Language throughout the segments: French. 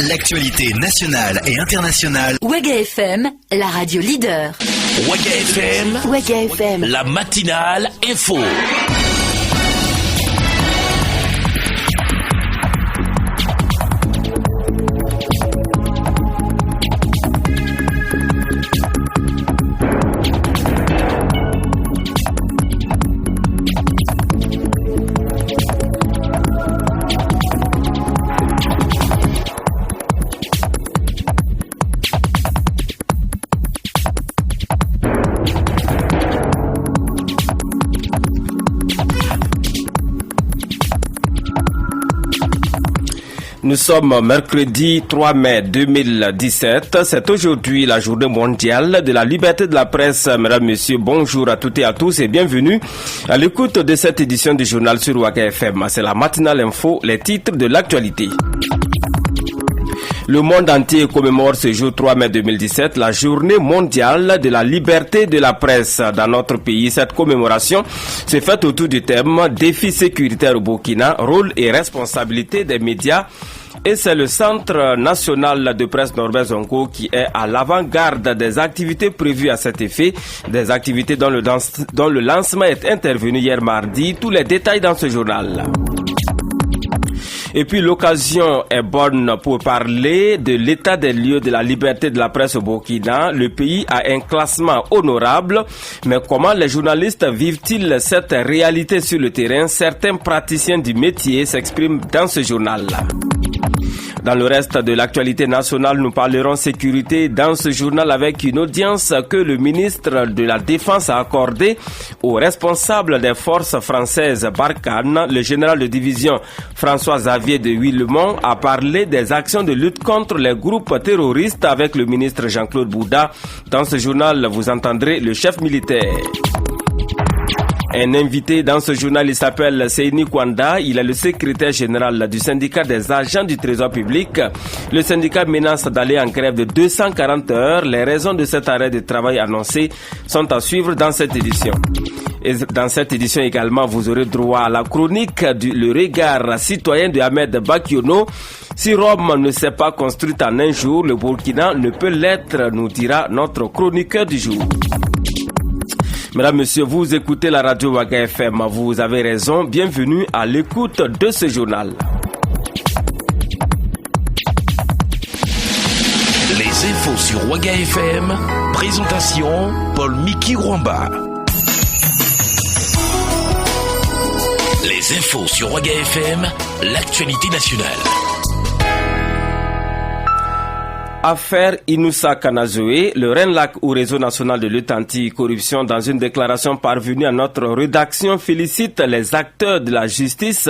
L'actualité nationale et internationale. Waga FM, la radio leader. Waga FM, la matinale info. Nous sommes mercredi 3 mai 2017. C'est aujourd'hui la journée mondiale de la liberté de la presse. Mesdames, Messieurs, bonjour à toutes et à tous et bienvenue à l'écoute de cette édition du journal sur Waga FM. C'est la matinale info, les titres de l'actualité. Le monde entier commémore ce jour 3 mai 2017 la journée mondiale de la liberté de la presse. Dans notre pays, cette commémoration se fait autour du thème défis sécuritaires au Burkina, rôle et responsabilité des médias. Et c'est le Centre national de presse Norbert Zongo qui est à l'avant-garde des activités prévues à cet effet, des activités dont le lancement est intervenu hier mardi. Tous les détails dans ce journal. Et puis l'occasion est bonne pour parler de l'état des lieux de la liberté de la presse au Burkina. Le pays a un classement honorable, mais comment les journalistes vivent-ils cette réalité sur le terrain? Certains praticiens du métier s'expriment dans ce journal. Dans le reste de l'actualité nationale, nous parlerons sécurité dans ce journal avec une audience que le ministre de la Défense a accordée au responsable des forces françaises Barkhane. Le général de division François Xavier de Huillemont a parlé des actions de lutte contre les groupes terroristes avec le ministre Jean-Claude Bouda. Dans ce journal, vous entendrez le chef militaire. Un invité dans ce journal, il s'appelle Seyni Kwanda. Il est le secrétaire général du syndicat des agents du Trésor public. Le syndicat menace d'aller en grève de 240 heures. Les raisons de cet arrêt de travail annoncé sont à suivre dans cette édition. Et dans cette édition également, vous aurez droit à la chronique Le regard citoyen de Ahmed Bakiono. Si Rome ne s'est pas construite en un jour, le Burkina ne peut l'être, nous dira notre chroniqueur du jour. Mesdames, Messieurs, vous écoutez la radio Waga FM. Vous avez raison. Bienvenue à l'écoute de ce journal. Les infos sur Waga FM. Présentation Paul Miki Rwamba. Les infos sur Waga FM. L'actualité nationale. Affaire Inoussa Kanazoé, le RENLAC ou Réseau national de lutte anti-corruption, dans une déclaration parvenue à notre rédaction, félicite les acteurs de la justice,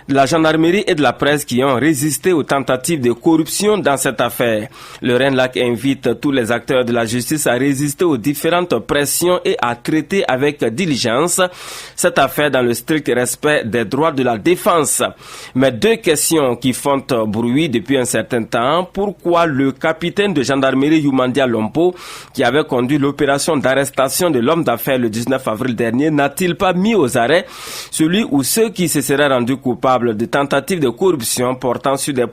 de la gendarmerie et de la presse qui ont résisté aux tentatives de corruption dans cette affaire. Le RENLAC invite tous les acteurs de la justice à résister aux différentes pressions et à traiter avec diligence cette affaire dans le strict respect des droits de la défense. Mais deux questions qui font bruit depuis un certain temps. Pourquoi le capitaine de gendarmerie Youmandia Lompo, qui avait conduit l'opération d'arrestation de l'homme d'affaires le 19 avril dernier, n'a-t-il pas mis aux arrêts celui ou ceux qui se seraient rendus coupables de tentatives de corruption portant sur des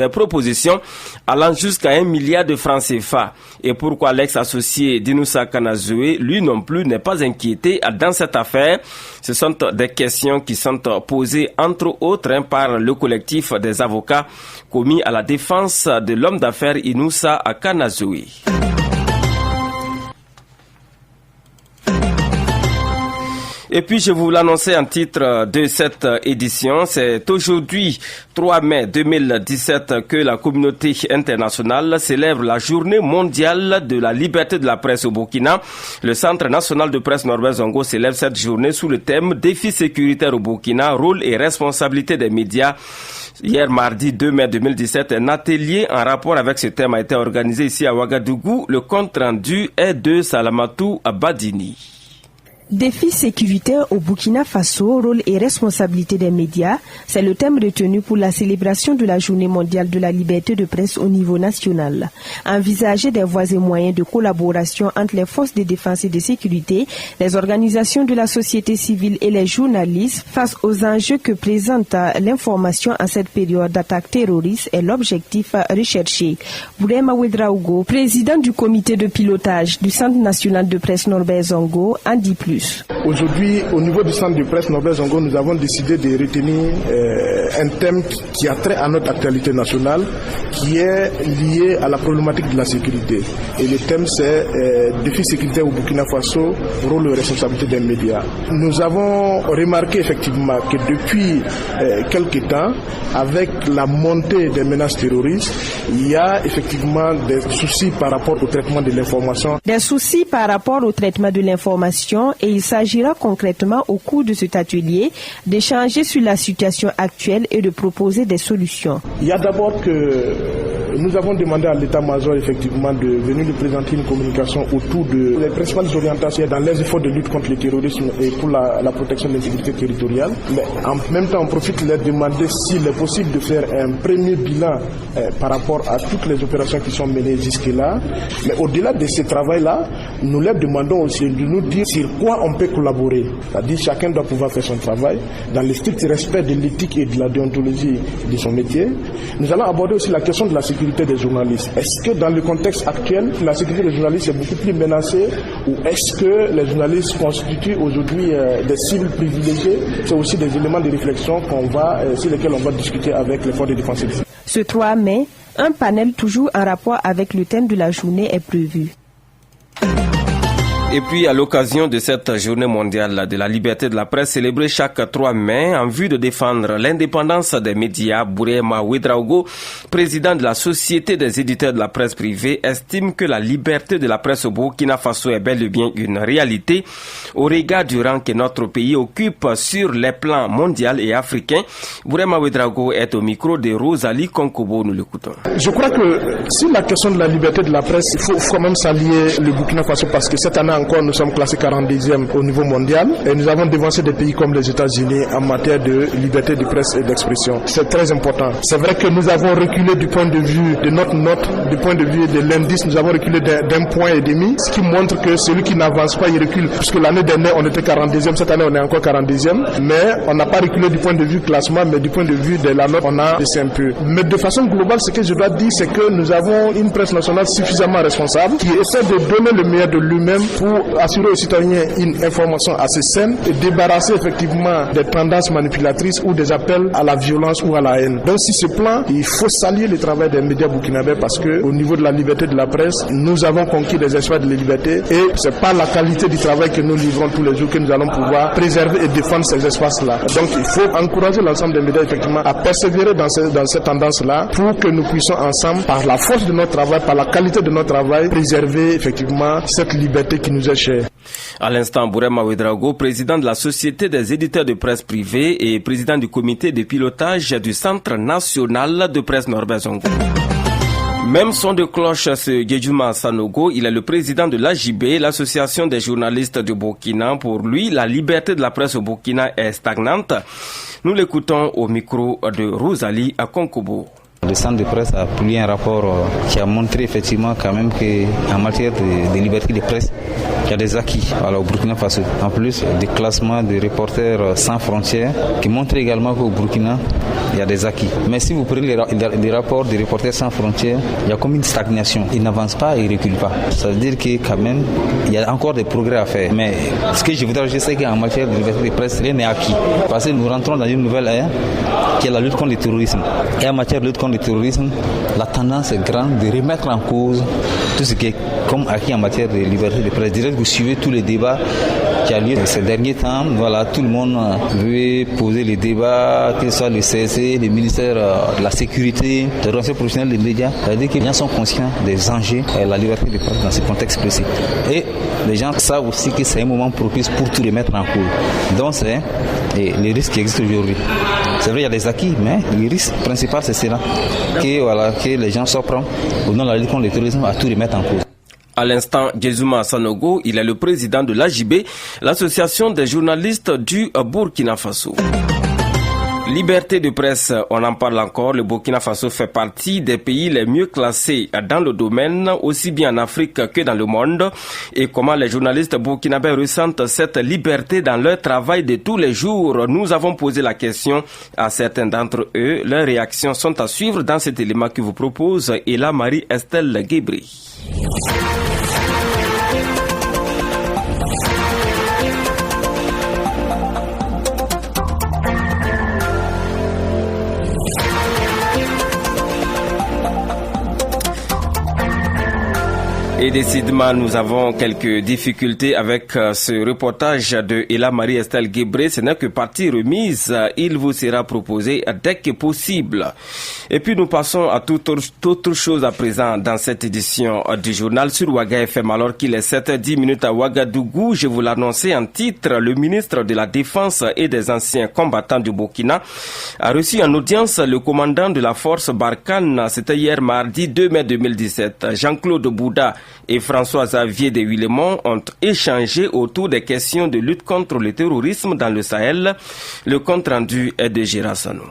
propositions allant jusqu'à 1 milliard de francs CFA? Et pourquoi l'ex-associé d'Inoussa Kanazoé, lui non plus, n'est pas inquiété dans cette affaire? Ce sont des questions qui sont posées entre autres par le collectif des avocats commis à la défense de l'homme d'affaires Inoussa Kanazoé. Et puis, je vous l'annonçais en titre de cette édition, c'est aujourd'hui, 3 mai 2017, que la communauté internationale célèbre la journée mondiale de la liberté de la presse au Burkina. Le Centre national de presse Norbert Zongo célèbre cette journée sous le thème défis sécuritaires au Burkina, rôle et responsabilité des médias. Hier mardi 2 mai 2017, un atelier en rapport avec ce thème a été organisé ici à Ouagadougou. Le compte rendu est de Salamatou Badini. Défis sécuritaires au Burkina Faso, rôle et responsabilité des médias, c'est le thème retenu pour la célébration de la Journée mondiale de la liberté de presse au niveau national. Envisager des voies et moyens de collaboration entre les forces de défense et de sécurité, les organisations de la société civile et les journalistes face aux enjeux que présente l'information en cette période d'attaque terroriste est l'objectif recherché. Bourema Ouedraogo, président du comité de pilotage du Centre national de presse Norbert Zongo, en dit plus. Aujourd'hui, au niveau du centre de presse Norbert Zongo, nous avons décidé de retenir un thème qui a trait à notre actualité nationale, qui est lié à la problématique de la sécurité. Et le thème, c'est défis sécuritaires au Burkina Faso, rôle et responsabilité des médias. Nous avons remarqué effectivement que depuis quelques temps, avec la montée des menaces terroristes, il y a effectivement des soucis par rapport au traitement de l'information. Des soucis par rapport au traitement de l'information, et il s'agira concrètement au cours de cet atelier d'échanger sur la situation actuelle et de proposer des solutions. Il y a d'abord que nous avons demandé à l'état-major effectivement de venir nous présenter une communication autour de les principales orientations dans les efforts de lutte contre le terrorisme et pour la protection de l'intégrité territoriale. Mais en même temps, on profite de leur demander s'il est possible de faire un premier bilan par rapport à toutes les opérations qui sont menées jusque-là. Mais au-delà de ce travail-là, nous leur demandons aussi de nous dire sur quoi on peut collaborer. C'est-à-dire chacun doit pouvoir faire son travail dans le strict respect de l'éthique et de la déontologie de son métier. Nous allons aborder aussi la question de la sécurité des journalistes. Est-ce que dans le contexte actuel, la sécurité des journalistes est beaucoup plus menacée ou est-ce que les journalistes constituent aujourd'hui des cibles privilégiées? C'est aussi des éléments de réflexion sur lesquels on va discuter avec les forces de défense. Ce 3 mai, un panel toujours en rapport avec le thème de la journée est prévu. Et puis, à l'occasion de cette journée mondiale de la liberté de la presse célébrée chaque 3 mai, en vue de défendre l'indépendance des médias, Bourema Ouedraogo, président de la Société des éditeurs de la presse privée, estime que la liberté de la presse au Burkina Faso est bel et bien une réalité au regard du rang que notre pays occupe sur les plans mondial et africain. Bourema Ouedraogo est au micro de Rosalie Konkobo, nous l'écoutons. Je crois que sur la question de la liberté de la presse, il faut quand même s'allier le Burkina Faso parce que cette année encore, nous sommes classés 42e au niveau mondial et nous avons devancé des pays comme les États-Unis en matière de liberté de presse et d'expression. C'est très important. C'est vrai que nous avons reculé du point de vue de notre note, du point de vue de l'indice, nous avons reculé d'un point et demi, ce qui montre que celui qui n'avance pas, il recule. Puisque l'année dernière, on était 42e, cette année, on est encore 42e, mais on n'a pas reculé du point de vue classement, mais du point de vue de la note, on a baissé un peu. Mais de façon globale, ce que je dois dire, c'est que nous avons une presse nationale suffisamment responsable qui essaie de donner le meilleur de lui-même pour assurer aux citoyens une information assez saine et débarrasser effectivement des tendances manipulatrices ou des appels à la violence ou à la haine. Donc sur ce plan, il faut saluer le travail des médias burkinabés parce que au niveau de la liberté de la presse, nous avons conquis des espaces de liberté et c'est pas la qualité du travail que nous livrons tous les jours que nous allons pouvoir préserver et défendre ces espaces-là. Donc il faut encourager l'ensemble des médias effectivement à persévérer dans cette tendance-là pour que nous puissions ensemble, par la force de notre travail, par la qualité de notre travail, préserver effectivement cette liberté qui nous est chère. À l'instant, Bourema Ouedraogo, président de la Société des éditeurs de presse privée et président du comité de pilotage du Centre national de presse Norbert Zongo. Même son de cloche, ce Djedjouma Sanogo, il est le président de l'AJB, l'association des journalistes du Burkina. Pour lui, la liberté de la presse au Burkina est stagnante. Nous l'écoutons au micro de Rosalie à Konkobo. Le centre de presse a publié un rapport qui a montré effectivement quand même qu'en matière de liberté de presse, il y a des acquis au Burkina Faso. En plus, des classements de Reporters sans frontières qui montrent également qu'au Burkina, il y a des acquis. Mais si vous prenez les rapports des Reporters sans frontières, il y a comme une stagnation. Ils n'avancent pas et ils ne reculent pas. Ça veut dire que quand même, il y a encore des progrès à faire. Mais ce que je voudrais ajouter, c'est qu'en matière de liberté de presse, rien n'est acquis. Parce que nous rentrons dans une nouvelle ère qui est la lutte contre le terrorisme. Et en matière de lutte contre le terrorisme, la tendance est grande de remettre en cause tout ce qui est comme acquis en matière de liberté de presse. Je dirais que vous suivez tous les débats qui ont lieu ces derniers temps. Voilà, tout le monde veut poser les débats, que ce soit le CSC, le ministère de la Sécurité, les organisations professionnelles des médias. C'est-à-dire que les gens sont conscients des enjeux et de la liberté de presse dans ce contexte précis. Et les gens savent aussi que c'est un moment propice pour tout remettre en cause. Donc c'est les risques qui existent aujourd'hui. C'est vrai, il y a des acquis, mais le risque principal, c'est cela. Que les gens s'opprent au nom de la lutte contre le terrorisme à tout remettre en cause. À l'instant, Djezouma Sanogo, il est le président de l'AJB, l'association des journalistes du Burkina Faso. Liberté de presse, on en parle encore. Le Burkina Faso fait partie des pays les mieux classés dans le domaine, aussi bien en Afrique que dans le monde. Et comment les journalistes burkinabés ressentent cette liberté dans leur travail de tous les jours? Nous avons posé la question à certains d'entre eux. Leurs réactions sont à suivre dans cet élément que vous propose Ella Marie-Estelle Guébry. Et décidément, nous avons quelques difficultés avec ce reportage de Ella Marie-Estelle Guébré. Ce n'est que partie remise. Il vous sera proposé dès que possible. Et puis nous passons à toute autre chose à présent dans cette édition du journal sur Ouaga FM. Alors qu'il est 7h10 à Ouagadougou, je vous l'annonçais en titre, le ministre de la Défense et des anciens combattants du Burkina a reçu en audience le commandant de la force Barkhane. C'était hier mardi 2 mai 2017. Jean-Claude Bouda et François-Xavier de Huilemont ont échangé autour des questions de lutte contre le terrorisme dans le Sahel. Le compte rendu est de Gérard Sanou.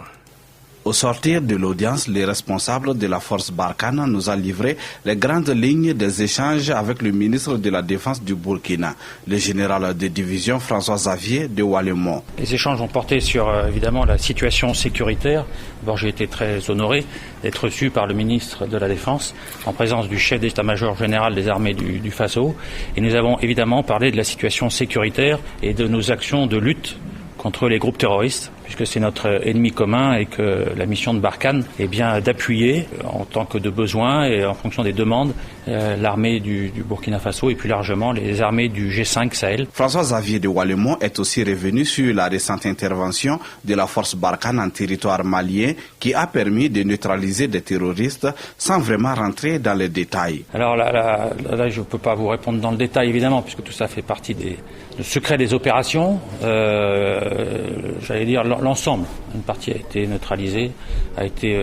Au sortir de l'audience, le responsable de la force Barkhane nous a livré les grandes lignes des échanges avec le ministre de la Défense du Burkina, le général de division François-Xavier de Huilemont. Les échanges ont porté sur évidemment la situation sécuritaire. D'abord, j'ai été très honoré d'être reçu par le ministre de la Défense en présence du chef d'état-major général des armées du Faso. Et nous avons évidemment parlé de la situation sécuritaire et de nos actions de lutte contre les groupes terroristes, puisque c'est notre ennemi commun et que la mission de Barkhane est bien d'appuyer, en tant que de besoin et en fonction des demandes, l'armée du Burkina Faso et plus largement les armées du G5 Sahel. François-Xavier de Huilemont est aussi revenu sur la récente intervention de la force Barkhane en territoire malien qui a permis de neutraliser des terroristes sans vraiment rentrer dans les détails. Alors là je ne peux pas vous répondre dans le détail évidemment, puisque tout ça fait partie du secret des opérations. J'allais dire l'ensemble. Une partie a été neutralisée, a été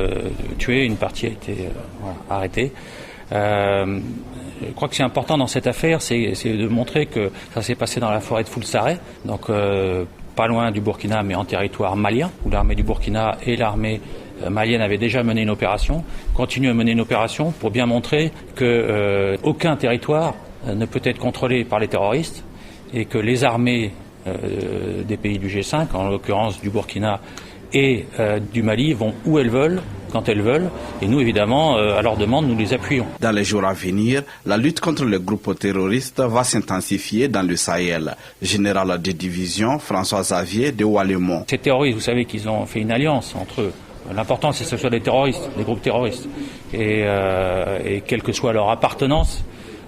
tuée, une partie a été arrêtée. Je crois que c'est important dans cette affaire, c'est de montrer que ça s'est passé dans la forêt de Foulsaré, donc pas loin du Burkina, mais en territoire malien, où l'armée du Burkina et l'armée malienne avaient déjà mené une opération, continuent à mener une opération pour bien montrer que aucun territoire ne peut être contrôlé par les terroristes et que les armées des pays du G5, en l'occurrence du Burkina et du Mali, vont où elles veulent, quand elles veulent, et nous évidemment, à leur demande, nous les appuyons. Dans les jours à venir, la lutte contre les groupes terroristes va s'intensifier dans le Sahel. Général de division François-Xavier de Huilemont. Ces terroristes, vous savez qu'ils ont fait une alliance entre eux. L'important, c'est que ce soit des terroristes, des groupes terroristes, et quelle que soit leur appartenance,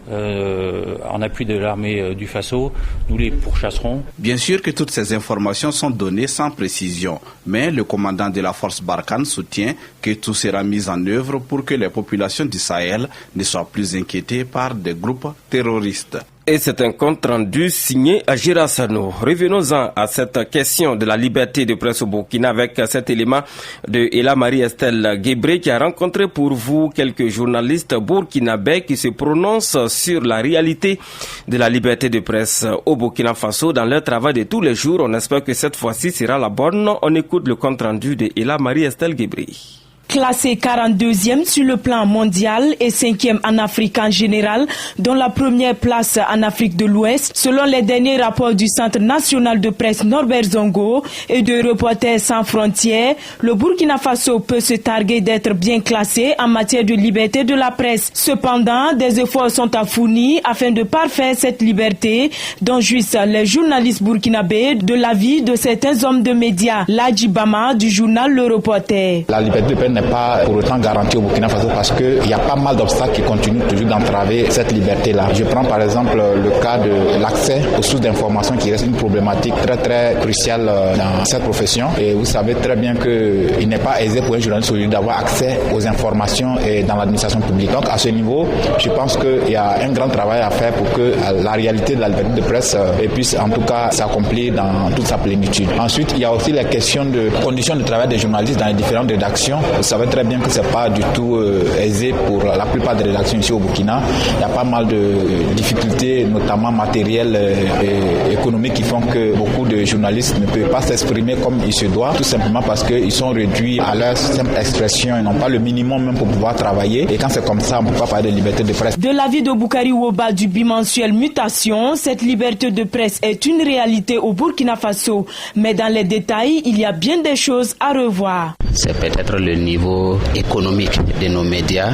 en appui de l'armée du Faso, nous les pourchasserons. Bien sûr que toutes ces informations sont données sans précision, mais le commandant de la force Barkhane soutient que tout sera mis en œuvre pour que les populations du Sahel ne soient plus inquiétées par des groupes terroristes. Et c'est un compte rendu signé à Girassano. Revenons-en à cette question de la liberté de presse au Burkina avec cet élément de Ella Marie-Estelle Guébré qui a rencontré pour vous quelques journalistes burkinabés qui se prononcent sur la réalité de la liberté de presse au Burkina Faso dans leur travail de tous les jours. On espère que cette fois-ci sera la bonne. On écoute le compte rendu de Ella Marie-Estelle Guébré. Classé 42e sur le plan mondial et 5e en Afrique en général, dont la première place en Afrique de l'Ouest, selon les derniers rapports du Centre national de presse Norbert Zongo et de Reporters sans frontières, le Burkina Faso peut se targuer d'être bien classé en matière de liberté de la presse. Cependant, des efforts sont à fournir afin de parfaire cette liberté dont jouissent les journalistes burkinabés de l'avis de certains hommes de médias. Ladji Bama du journal Le Reporter. La liberté de presse n'est pas pour autant garantie au Burkina Faso parce qu'il y a pas mal d'obstacles qui continuent toujours d'entraver cette liberté-là. Je prends par exemple le cas de l'accès aux sources d'information qui reste une problématique très très cruciale dans cette profession. Et vous savez très bien qu'il n'est pas aisé pour un journaliste aujourd'hui d'avoir accès aux informations et dans l'administration publique. Donc à ce niveau, je pense qu'il y a un grand travail à faire pour que la réalité de la liberté de presse puisse en tout cas s'accomplir dans toute sa plénitude. Ensuite, il y a aussi la question de conditions de travail des journalistes dans les différentes rédactions. Vous savez très bien que c'est pas du tout aisé pour la plupart des rédactions ici au Burkina. Il y a pas mal de difficultés, notamment matérielles et économiques, qui font que beaucoup de journalistes ne peuvent pas s'exprimer comme il se doit, tout simplement parce qu'ils sont réduits à leur simple expression. Ils n'ont pas le minimum même pour pouvoir travailler. Et quand c'est comme ça, on ne peut pas parler de liberté de presse. De l'avis de Boukari Woba du bimensuel Mutation, cette liberté de presse est une réalité au Burkina Faso. Mais dans les détails, il y a bien des choses à revoir. C'est peut-être le niveau économique de nos médias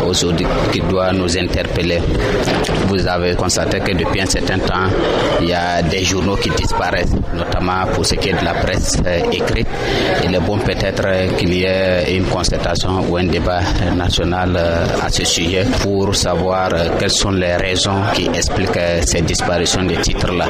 aujourd'hui qui doit nous interpeller. Vous avez constaté que depuis un certain temps, il y a des journaux qui disparaissent, notamment pour ce qui est de la presse écrite. Il est bon peut-être qu'il y ait une concertation ou un débat national à ce sujet pour savoir quelles sont les raisons qui expliquent ces disparitions de titres-là.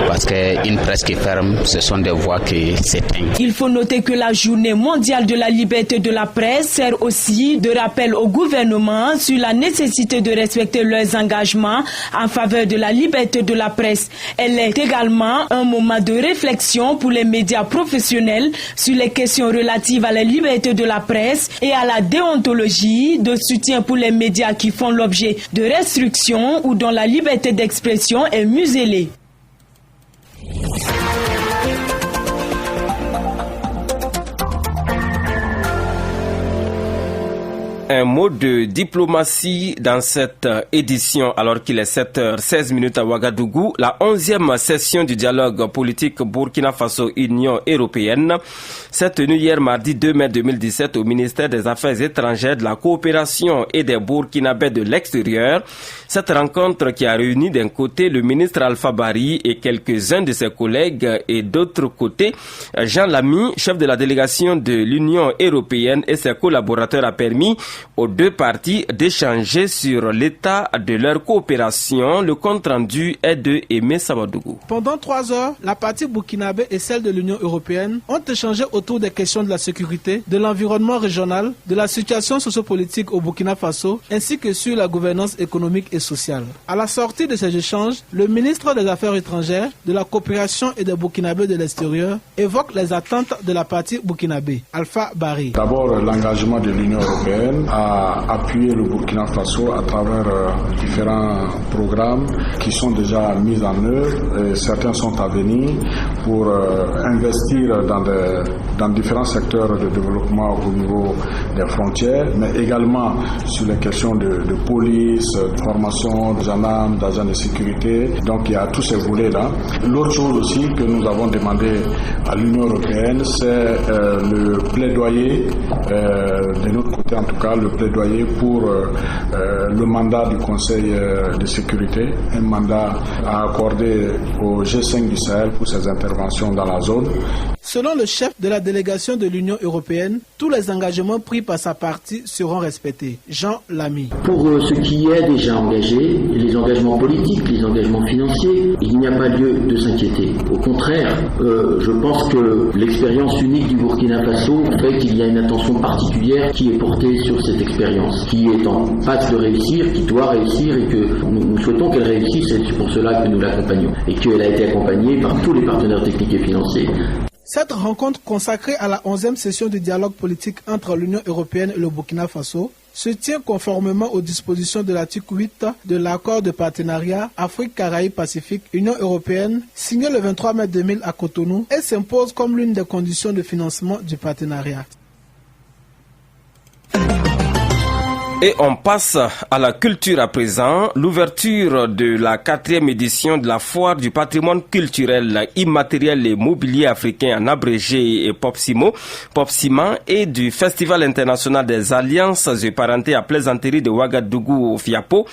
Parce qu'une presse qui ferme, ce sont des voix qui s'éteignent. Il faut noter que la journée mondiale de la liberté de la presse sert aussi de rappel au gouvernement sur la nécessité de respecter leurs engagements en faveur de la liberté de la presse. Elle est également un moment de réflexion pour les médias professionnels sur les questions relatives à la liberté de la presse et à la déontologie, de soutien pour les médias qui font l'objet de restrictions ou dont la liberté d'expression est muselée. Un mot de diplomatie dans cette édition, alors qu'il est 7h16 à Ouagadougou. La 11e session du dialogue politique Burkina Faso-Union européenne s'est tenue hier mardi 2 mai 2017 au ministère des Affaires étrangères, de la coopération et des Burkinabés de l'extérieur. Cette rencontre qui a réuni d'un côté le ministre Alpha Bari et quelques-uns de ses collègues et d'autre côté Jean Lamy, chef de la délégation de l'Union européenne, et ses collaborateurs a permis aux deux parties d'échanger sur l'état de leur coopération. Le compte-rendu est de Aimé Sabadougou. Pendant 3 heures, la partie burkinabé et celle de l'Union européenne ont échangé autour des questions de la sécurité, de l'environnement régional, de la situation sociopolitique au Burkina Faso, ainsi que sur la gouvernance économique et sociale. À la sortie de ces échanges, le ministre des Affaires étrangères, de la coopération et des Burkinabés de l'extérieur évoque les attentes de la partie burkinabé. Alpha Bari. D'abord, l'engagement de l'Union européenne à appuyer le Burkina Faso à travers différents programmes qui sont déjà mis en œuvre et certains sont à venir pour investir dans différents secteurs de développement au niveau des frontières, mais également sur les questions de police, de formation des gendarmes, d'agents de sécurité. Donc il y a tous ces volets-là. L'autre chose aussi que nous avons demandé à l'Union européenne, c'est le plaidoyer, de notre côté en tout cas, le plaidoyer pour le mandat du Conseil de sécurité, un mandat à accorder au G5 du Sahel pour ses interventions dans la zone. Selon le chef de la délégation de l'Union européenne, tous les engagements pris par sa partie seront respectés. Jean Lamy. Pour ce qui est déjà engagé, les engagements politiques, les engagements financiers, il n'y a pas lieu de s'inquiéter. Au contraire, je pense que l'expérience unique du Burkina Faso fait qu'il y a une attention particulière qui est portée sur cette expérience, qui est en passe de réussir, qui doit réussir et que nous souhaitons qu'elle réussisse, et c'est pour cela que nous l'accompagnons et qu'elle a été accompagnée par tous les partenaires techniques et financiers. Cette rencontre consacrée à la 11e session du dialogue politique entre l'Union européenne et le Burkina Faso se tient conformément aux dispositions de l'article 8 de l'accord de partenariat Afrique-Caraïbes-Pacifique Union européenne signé le 23 mai 2000 à Cotonou et s'impose comme l'une des conditions de financement du partenariat. Et on passe à la culture à présent. L'ouverture de la 4e édition de la foire du patrimoine culturel immatériel et mobilier africain en abrégé et POPSIMA et du Festival international des alliances et parentés à plaisanterie de Ouagadougou au Fiapo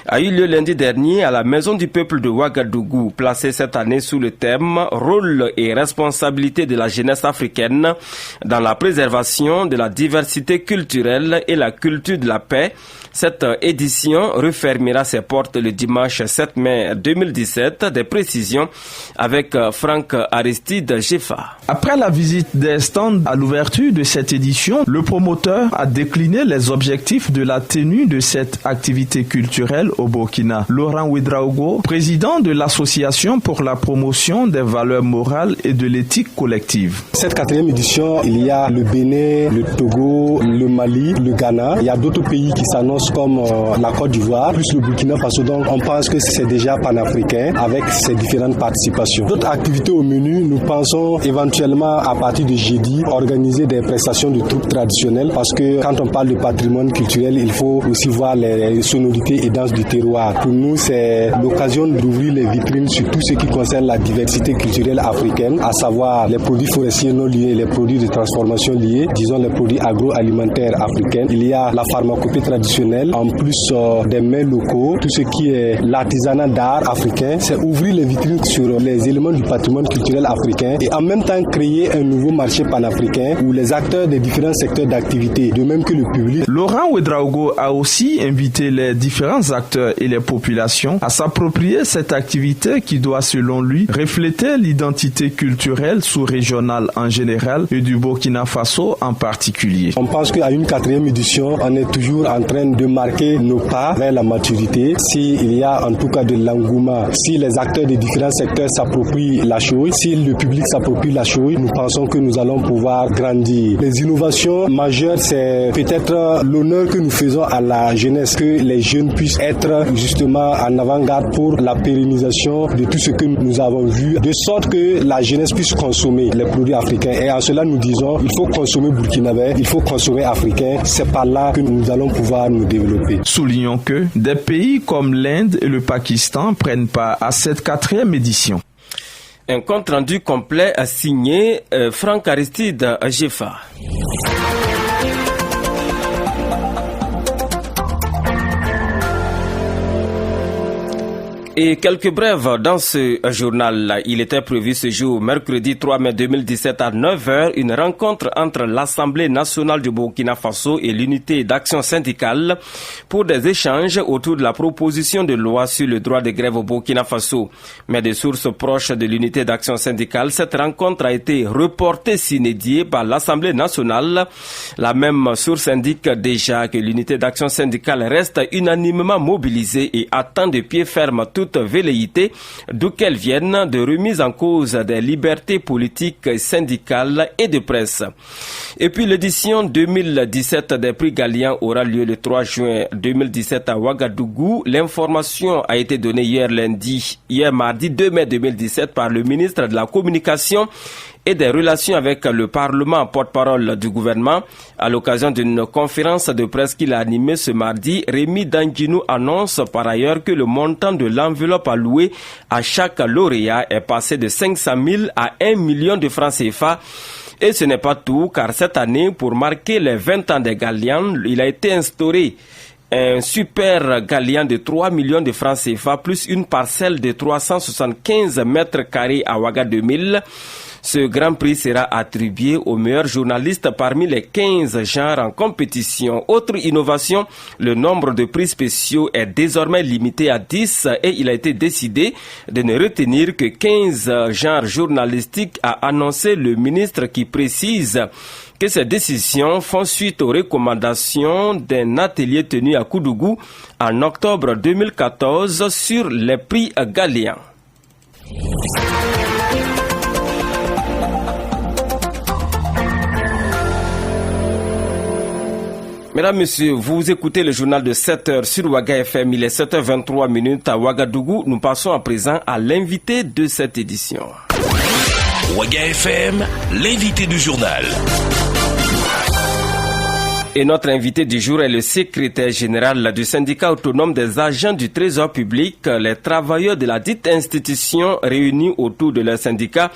a eu lieu lundi dernier à la Maison du Peuple de Ouagadougou, placée cette année sous le thème « Rôle et responsabilité de la jeunesse africaine dans la préservation de la diversité culturelle et la culture de la paix paix. Cette édition refermera ses portes le dimanche 7 mai 2017. Des précisions avec Franck Aristide Jefa. Après la visite des stands à l'ouverture de cette édition, le promoteur a décliné les objectifs de la tenue de cette activité culturelle au Burkina. Laurent Ouedraogo, président de l'Association pour la promotion des valeurs morales et de l'éthique collective. Cette 4e édition, il y a le Bénin, le Togo, le Mali, le Ghana. Il y a d'autres pays qui s'annoncent comme la Côte d'Ivoire, plus le Burkina Faso. Donc on pense que c'est déjà panafricain avec ses différentes participations. D'autres activités au menu, nous pensons éventuellement à partir de jeudi organiser des prestations de troupes traditionnelles parce que quand on parle de patrimoine culturel, il faut aussi voir les sonorités et danses du terroir. Pour nous, c'est l'occasion d'ouvrir les vitrines sur tout ce qui concerne la diversité culturelle africaine, à savoir les produits forestiers non liés, les produits de transformation liés, disons les produits agroalimentaires africains. Il y a la pharmacopée traditionnelle, en plus des mets locaux, tout ce qui est l'artisanat d'art africain. C'est ouvrir les vitrines sur les éléments du patrimoine culturel africain et en même temps créer un nouveau marché panafricain où les acteurs des différents secteurs d'activité, de même que le public. Laurent Ouedraogo a aussi invité les différents acteurs et les populations à s'approprier cette activité qui doit, selon lui, refléter l'identité culturelle sous-régionale en général et du Burkina Faso en particulier. On pense qu'à une 4e édition, on est toujours en train de marquer nos pas vers la maturité. S'il y a en tout cas de l'engouement, si les acteurs des différents secteurs s'approprient la chose, si le public s'approprie la chose, nous pensons que nous allons pouvoir grandir. Les innovations majeures, c'est peut-être l'honneur que nous faisons à la jeunesse, que les jeunes puissent être justement en avant-garde pour la pérennisation de tout ce que nous avons vu, de sorte que la jeunesse puisse consommer les produits africains. Et en cela, nous disons, il faut consommer burkinabé, il faut consommer africain. C'est par là que nous allons pouvoir nous développer. Soulignons que des pays comme l'Inde et le Pakistan prennent part à cette 4e édition. Un compte rendu complet a signé Franck Aristide Jefa. Et quelques brèves dans ce journal. Il était prévu ce jour, mercredi 3 mai 2017 à 9h, une rencontre entre l'Assemblée nationale du Burkina Faso et l'unité d'action syndicale pour des échanges autour de la proposition de loi sur le droit de grève au Burkina Faso. Mais des sources proches de l'unité d'action syndicale, cette rencontre a été reportée sine die par l'Assemblée nationale. La même source indique déjà que l'unité d'action syndicale reste unanimement mobilisée et attend de pied ferme toute velléité, d'où qu'elles viennent, de remise en cause des libertés politiques, syndicales et de presse. Et puis l'édition 2017 des prix Gallian aura lieu le 3 juin 2017 à Ouagadougou. L'information a été donnée hier mardi 2 mai 2017 par le ministre de la Communication et des relations avec le Parlement, porte-parole du gouvernement. À l'occasion d'une conférence de presse qu'il a animée ce mardi, Rémi Danginou annonce par ailleurs que le montant de l'enveloppe allouée à chaque lauréat est passé de 500 000 à 1 million de francs CFA. Et ce n'est pas tout, car cette année, pour marquer les 20 ans des Gallians, il a été instauré un super Gallian de 3 millions de francs CFA plus une parcelle de 375 mètres carrés à Ouaga 2000. Ce grand prix sera attribué aux meilleurs journalistes parmi les 15 genres en compétition. Autre innovation, le nombre de prix spéciaux est désormais limité à 10 et il a été décidé de ne retenir que 15 genres journalistiques, a annoncé le ministre, qui précise que ces décisions font suite aux recommandations d'un atelier tenu à Koudougou en octobre 2014 sur les prix Gallian. Mesdames, Messieurs, vous écoutez le journal de 7h sur Ouaga FM. Il est 7h23 à Ouagadougou. Nous passons à présent à l'invité de cette édition. Ouaga FM, l'invité du journal. Et notre invité du jour est le secrétaire général du syndicat autonome des agents du Trésor public. Les travailleurs de la dite institution réunis autour de leur syndicat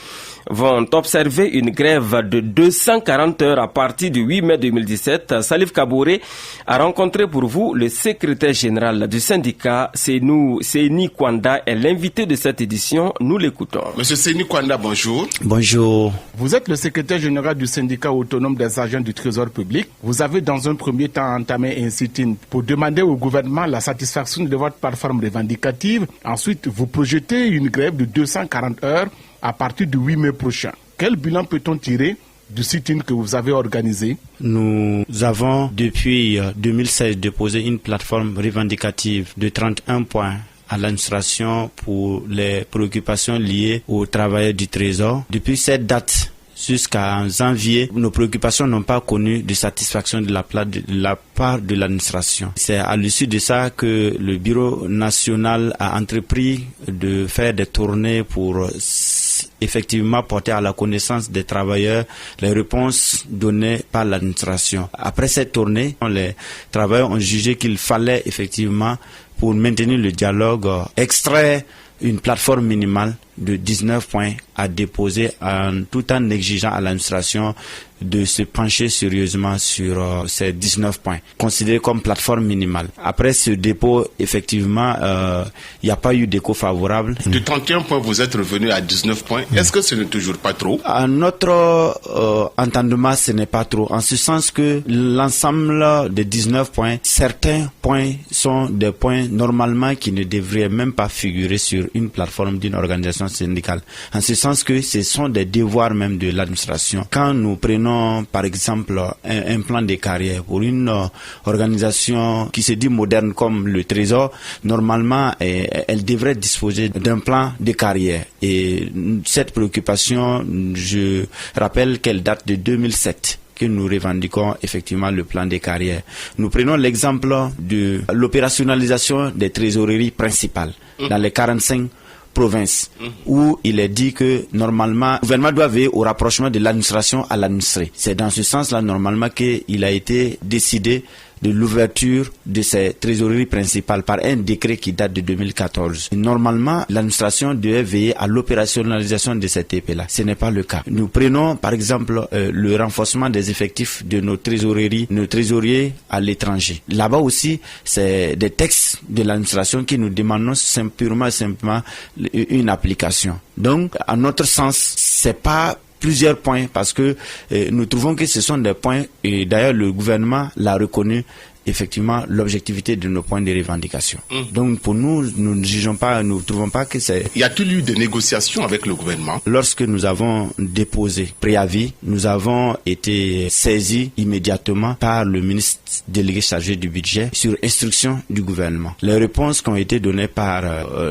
vont observer une grève de 240 heures à partir du 8 mai 2017. Salif Kabouré a rencontré pour vous le secrétaire général du syndicat, Seyni Kwanda, est l'invité de cette édition. Nous l'écoutons. Monsieur Seyni Kwanda, bonjour. Bonjour. Vous êtes le secrétaire général du syndicat autonome des agents du Trésor public. Vous avez dans un premier temps entamer un sit-in pour demander au gouvernement la satisfaction de votre plateforme revendicative. Ensuite, vous projetez une grève de 240 heures à partir du 8 mai prochain. Quel bilan peut-on tirer du sit-in que vous avez organisé? Nous avons depuis 2016 déposé une plateforme revendicative de 31 points à l'administration pour les préoccupations liées aux travailleurs du Trésor. Depuis cette date jusqu'à janvier, nos préoccupations n'ont pas connu de satisfaction de la part de l'administration. C'est à l'issue de ça que le Bureau national a entrepris de faire des tournées pour effectivement porter à la connaissance des travailleurs les réponses données par l'administration. Après cette tournée, les travailleurs ont jugé qu'il fallait effectivement, pour maintenir le dialogue, extraire une plateforme minimale de 19 points à déposer tout en exigeant à l'administration de se pencher sérieusement sur ces 19 points, considérés comme plateforme minimale. Après ce dépôt, effectivement, il n'y a pas eu d'écho favorable. De 31 points, vous êtes revenu à 19 points. Est-ce que ce n'est toujours pas trop? À notre entendement, ce n'est pas trop. En ce sens que l'ensemble des 19 points, certains points sont des points normalement qui ne devraient même pas figurer sur une plateforme d'une organisation syndicale. En ce sens que ce sont des devoirs même de l'administration. Quand nous prenons par exemple un plan de carrière pour une organisation qui se dit moderne comme le Trésor, normalement elle devrait disposer d'un plan de carrière. Et cette préoccupation, je rappelle qu'elle date de 2007. Que nous revendiquons effectivement le plan de carrière. Nous prenons l'exemple de l'opérationnalisation des trésoreries principales dans les 45 provinces, où il est dit que normalement le gouvernement doit veiller au rapprochement de l'administration à l'administré. C'est dans ce sens-là normalement qu'il a été décidé de l'ouverture de ces trésoreries principales par un décret qui date de 2014. Et normalement, l'administration devait veiller à l'opérationnalisation de cette TP-là. Ce n'est pas le cas. Nous prenons par exemple le renforcement des effectifs de nos trésoreries, nos trésoriers à l'étranger. Là-bas aussi, c'est des textes de l'administration qui nous demandent simplement une application. Donc, à notre sens, c'est pas plusieurs points parce que nous trouvons que ce sont des points et d'ailleurs le gouvernement l'a reconnu effectivement l'objectivité de nos points de revendication. Donc pour nous, nous ne jugeons pas, nous ne trouvons pas que c'est... Y a-t-il eu des négociations avec le gouvernement? Lorsque nous avons déposé préavis, nous avons été saisis immédiatement par le ministre délégué chargé du budget sur instruction du gouvernement. Les réponses qui ont été données par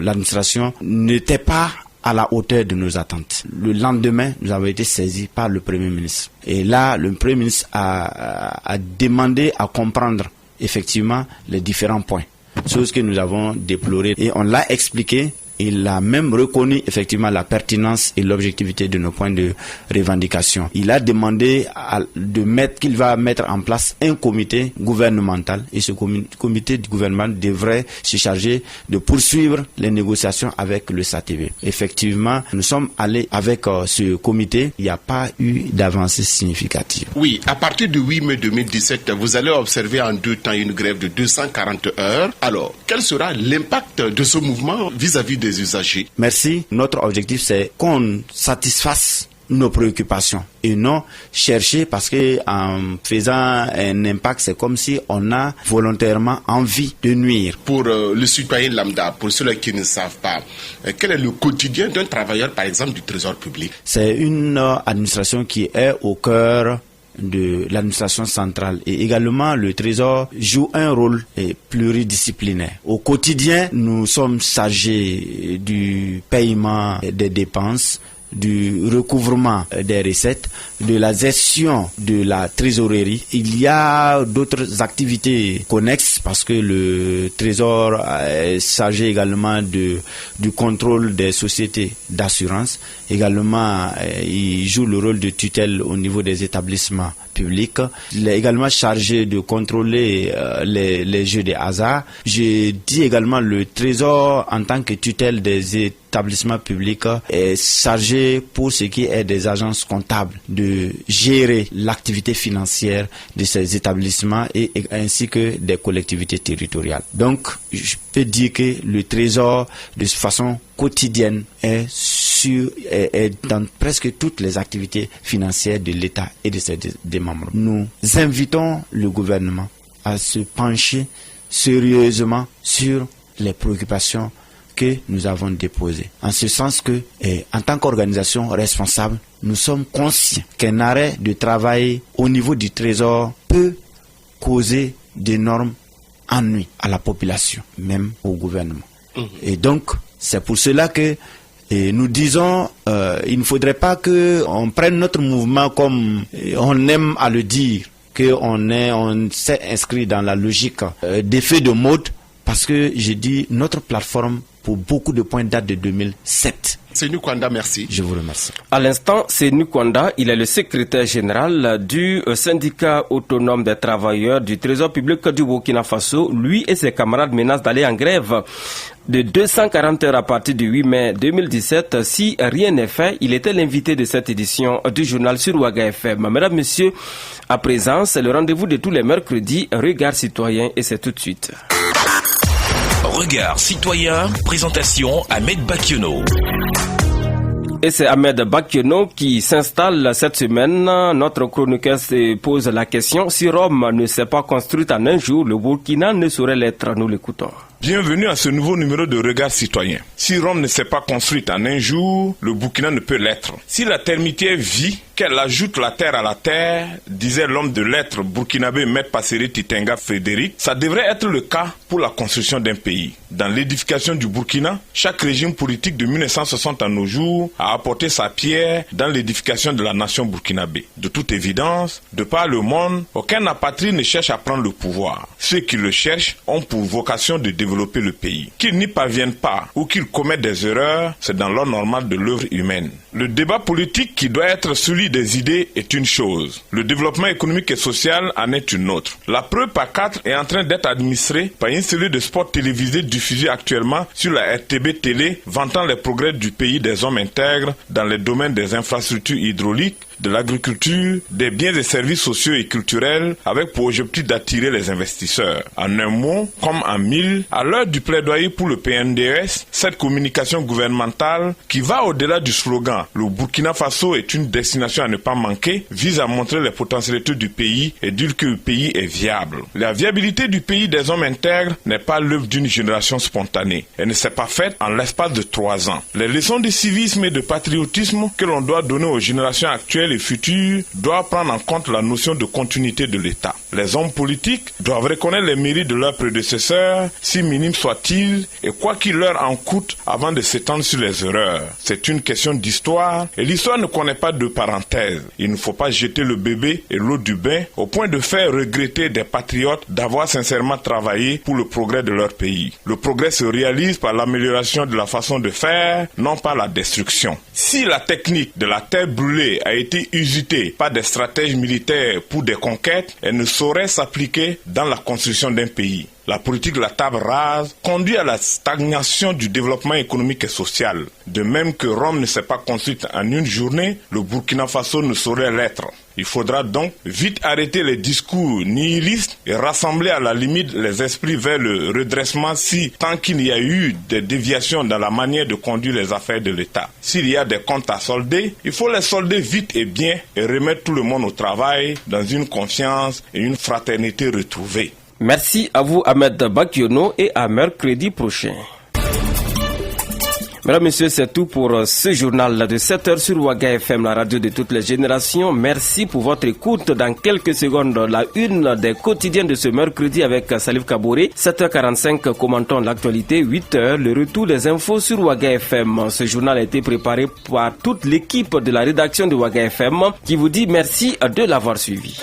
l'administration n'étaient pas à la hauteur de nos attentes. Le lendemain, nous avons été saisis par le Premier ministre. Et là, le Premier ministre a demandé à comprendre effectivement les différents points. Chose que nous avons déplorée. Et on l'a expliqué. Il a même reconnu effectivement la pertinence et l'objectivité de nos points de revendication. Il a demandé qu'il va mettre en place un comité gouvernemental et ce comité du gouvernement devrait se charger de poursuivre les négociations avec le SATV. Effectivement, nous sommes allés avec ce comité. Il n'y a pas eu d'avancée significative. Oui, à partir du 8 mai 2017, vous allez observer en 2 temps une grève de 240 heures. Alors, quel sera l'impact de ce mouvement vis-à-vis des usagers? Merci. Notre objectif, c'est qu'on satisfasse nos préoccupations et non chercher, parce que en faisant un impact, c'est comme si on a volontairement envie de nuire. Pour le citoyen lambda, pour ceux qui ne savent pas, quel est le quotidien d'un travailleur, par exemple, du Trésor public? C'est une administration qui est au cœur de l'administration centrale et également le Trésor joue un rôle pluridisciplinaire. Au quotidien, nous sommes chargés du paiement des dépenses, du recouvrement des recettes, de la gestion de la trésorerie. Il y a d'autres activités connexes parce que le Trésor est chargé également du contrôle des sociétés d'assurance. Également, il joue le rôle de tutelle au niveau des établissements publics. Il est également chargé de contrôler les jeux de hasard. Je dis également le Trésor en tant que tutelle des établissements publics est chargé pour ce qui est des agences comptables de de gérer l'activité financière de ces établissements et ainsi que des collectivités territoriales. Donc, je peux dire que le Trésor, de façon quotidienne, est dans presque toutes les activités financières de l'État et de ses membres. Nous invitons le gouvernement à se pencher sérieusement sur les préoccupations que nous avons déposées. En ce sens que, en tant qu'organisation responsable, nous sommes conscients qu'un arrêt de travail au niveau du Trésor peut causer d'énormes ennuis à la population, même au gouvernement. Et donc, c'est pour cela que nous disons, il ne faudrait pas qu'on prenne notre mouvement comme on aime à le dire, qu'on s'est inscrit dans la logique d'effet de mode, parce que j'ai dit notre plateforme pour beaucoup de points date de 2007. Sénou Kwanda, merci. Je vous remercie. À l'instant, Sénou Kwanda, il est le secrétaire général du syndicat autonome des travailleurs du Trésor public du Burkina Faso. Lui et ses camarades menacent d'aller en grève de 240 heures à partir du 8 mai 2017. Si rien n'est fait, il était l'invité de cette édition du journal sur Ouaga FM. Mesdames, Messieurs, à présent, c'est le rendez-vous de tous les mercredis. Regard citoyen et c'est tout de suite. Regard citoyen, présentation Ahmed Bakiono. Et c'est Ahmed Bakiono qui s'installe cette semaine. Notre chroniqueur se pose la question: si Rome ne s'est pas construite en un jour, le Burkina ne saurait l'être. Nous l'écoutons. Bienvenue à ce nouveau numéro de Regard citoyen. Si Rome ne s'est pas construite en un jour, le Burkina ne peut l'être. Si la termitière vit qu'elle ajoute la terre à la terre, disait l'homme de lettres burkinabé Maître Passeri Titenga Frédéric, ça devrait être le cas pour la construction d'un pays. Dans l'édification du Burkina, chaque régime politique de 1960 à nos jours a apporté sa pierre dans l'édification de la nation burkinabé. De toute évidence, de par le monde, aucun apatride ne cherche à prendre le pouvoir. Ceux qui le cherchent ont pour vocation de développer le pays. Qu'ils n'y parviennent pas ou qu'ils commettent des erreurs, c'est dans l'ordre normal de l'œuvre humaine. Le débat politique qui doit être celui des idées est une chose. Le développement économique et social en est une autre. La preuve par 4 est en train d'être administrée par une série de spots télévisés diffusés actuellement sur la RTB Télé, vantant les progrès du pays des hommes intègres dans les domaines des infrastructures hydrauliques, de l'agriculture, des biens et services sociaux et culturels, avec pour objectif d'attirer les investisseurs. En un mot, comme en mille, à l'heure du plaidoyer pour le PNDS, cette communication gouvernementale, qui va au-delà du slogan « Le Burkina Faso est une destination à ne pas manquer », vise à montrer les potentialités du pays et dire que le pays est viable. La viabilité du pays des hommes intègres n'est pas l'œuvre d'une génération spontanée. Elle ne s'est pas faite en l'espace de 3 ans. Les leçons de civisme et de patriotisme que l'on doit donner aux générations actuelles et futures doivent prendre en compte la notion de continuité de l'État. Les hommes politiques doivent reconnaître les mérites de leurs prédécesseurs, si minimes soient-ils, et quoi qu'il leur en coûte avant de s'étendre sur les erreurs. C'est une question d'histoire, et l'histoire ne connaît pas de parenthèse. Il ne faut pas jeter le bébé et l'eau du bain, au point de faire regretter des patriotes d'avoir sincèrement travaillé pour le progrès de leur pays. Le progrès se réalise par l'amélioration de la façon de faire, non par la destruction. Si la technique de la terre brûlée a été usitée par des stratèges militaires pour des conquêtes, elle ne saurait s'appliquer dans la construction d'un pays. La politique de la table rase conduit à la stagnation du développement économique et social. De même que Rome ne s'est pas construite en une journée, le Burkina Faso ne saurait l'être. Il faudra donc vite arrêter les discours nihilistes et rassembler à la limite les esprits vers le redressement si tant qu'il y a eu des déviations dans la manière de conduire les affaires de l'État. S'il y a des comptes à solder, il faut les solder vite et bien et remettre tout le monde au travail dans une confiance et une fraternité retrouvée. Merci à vous Ahmed Bakiono et à mercredi prochain. Mesdames, Messieurs, c'est tout pour ce journal de 7h sur Ouaga FM, la radio de toutes les générations. Merci pour votre écoute. Dans quelques secondes, la une des quotidiens de ce mercredi avec Salif Kabouré. 7h45, commentons l'actualité. 8h, le retour des infos sur Ouaga FM. Ce journal a été préparé par toute l'équipe de la rédaction de Ouaga FM qui vous dit merci de l'avoir suivi.